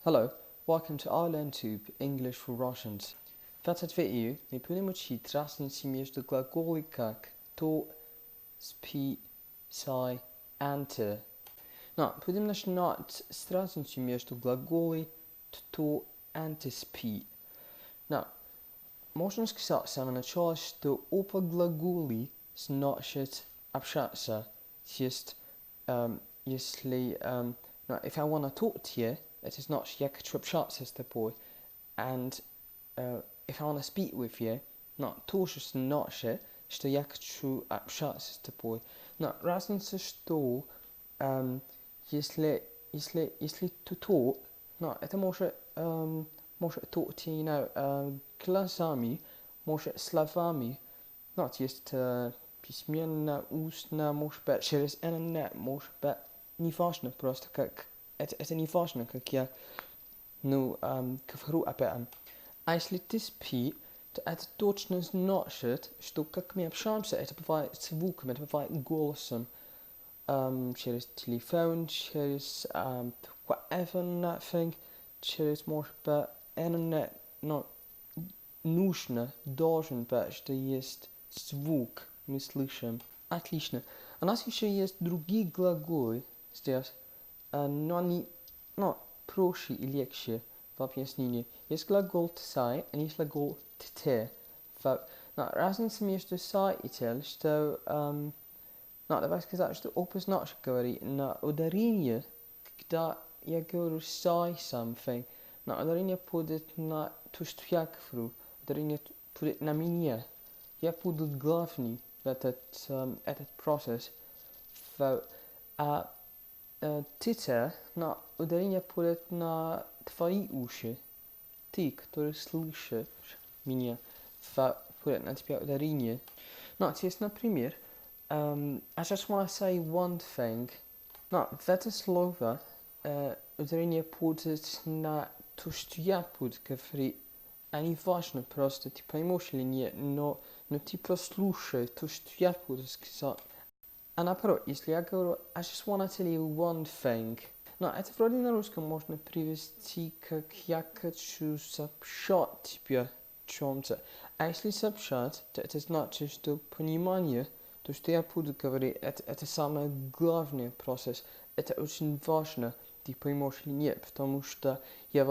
Hello, welcome to our LearnTube English for Russians. В этом видео мы будем учить разницу между глаголами как to, speak, say, enter. Будем начинать с разницы между глаголами to and to speak. Можно сказать с самого начала, что оба глагола значат общаться. То есть, если if I want to talk to you, it is not я хочу общаться с тобой. And if I want to speak with you, тоже значит, что я хочу общаться с тобой. Разница, что если to talk, это может talk глазами, может словами, то есть письменно, устно, может быть через интернет, может быть неважно, просто как это не важно, как я говорю об этом. А если ты speak, то это точно значит, что как мы общаемся, это бывает звуком, это бывает голосом, через телефон, через whatever nothing, через, может быть, интернет, но нужно, должен быть, что есть звук, мы слышим. Отлично. У нас еще есть другие глаголы здесь, но они проще и легче в объяснении. Есть глагол to say, и есть глагол to tell. Разница между say и tell, что, давай сказать, что оба значит говорить на ударение, когда я говорю say something, ударение будет на то, что я говорю, ударение будет на меня. Я буду главный в этот процесс. Ты, ударение будет на твои уши. Ты, который слышишь меня, будет на тебя ударение. Здесь, например, I just want to say one thing. В это слово ударение будет на то, что я буду говорить. А не важно просто, ты поймешь или нет, но ты послушай то, что я буду сказать. А наоборот, если я говорю I just want to tell you one thing, это вроде на русском можно привести как я хочу сообщать тебе о чем-то. А если сообщать, то это значит, что понимание, то, что я буду говорить, это самый главный процесс. Это очень важно, ты поймешь или нет, потому что я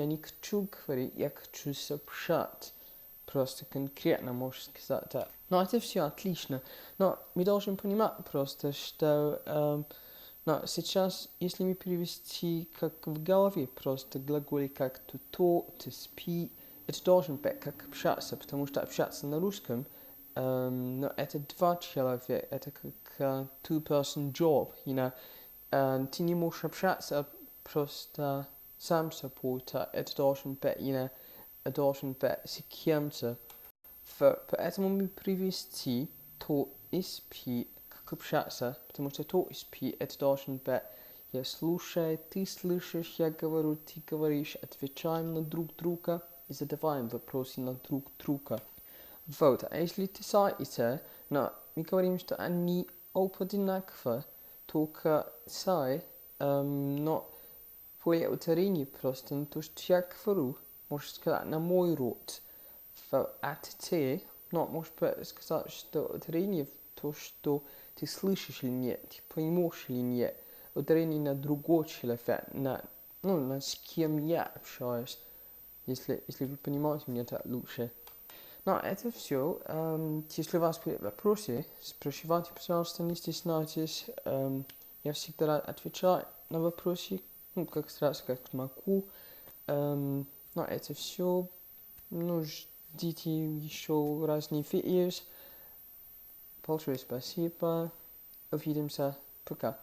не хочу говорить, я хочу сообщать. Просто конкретно можешь сказать так. Это все отлично. Но мы должны понимать просто, что сейчас, если мы перевести как в голове просто глаголы как to talk, to speak, это должен быть как общаться, потому что общаться на русском, это два человека, это как two-person job, ты не можешь общаться просто сам собой, это должен быть, должен быть с кем-то. Поэтому мы привести to и speak как общаться, потому что to и speak это должен быть я слушаю, ты слышишь, я говорю, ты говоришь, отвечаем на друг друга и задаваем вопросы на друг друга. А если ты say, мы говорим, что они оба одинаковы, только say, но более ударение просто на то, что я говорю, можешь сказать на мой род. А ты, можешь сказать, что ударение в то, что ты слышишь или нет, ты поймешь или нет. Ударение на другого человека, на с кем я общаюсь. Если вы понимаете меня, так лучше. Это все. Если у вас будут вопросы, спрашивайте, пожалуйста, не стесняйтесь. Я всегда рад отвечать на вопросы, как могу. Это все. Ждите еще разные видео. Большое спасибо. Увидимся. Пока.